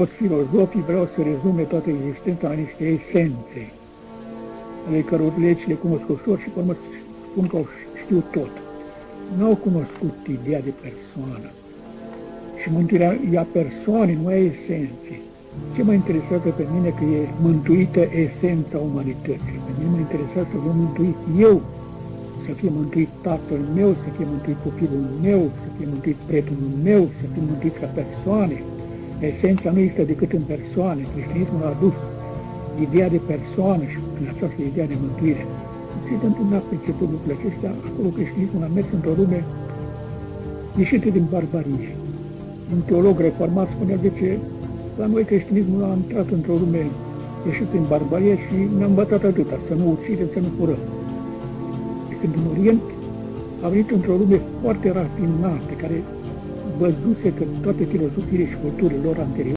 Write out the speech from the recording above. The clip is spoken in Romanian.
Toți filozofii vreau să rezume toată existența la niște esențe, ale căror legi le cunosc ușor și pe urmă spun că știu tot. N-au cunoscut ideea de persoană. Și mântuirea ea persoanei, nu a esenței. Ce mă interesează pe mine că e mântuită esența umanității? Pe mine mă interesează să fiu mântuit eu, să fie mântuit tatăl meu, să fie mântuit copilul meu, să fie mântuit prietenul meu, să fie mântuit ca persoane. Esența nu există decât în persoane. Creștinismul a adus ideea de persoană și în această idee de mântuire. Occidentul n-a priceput lucrurile acestea, acolo creștinismul a mers într-o lume ieșită din barbarie. Un teolog reformat spunea de ce la noi creștinismul a intrat într-o lume ieșită din barbarie și ne-a învățat atâta, să nu ucidem, să nu furăm. De când în Orient a venit într-o lume foarte rafinată, care văzuse că toate filozofiile și culturile lor anterioare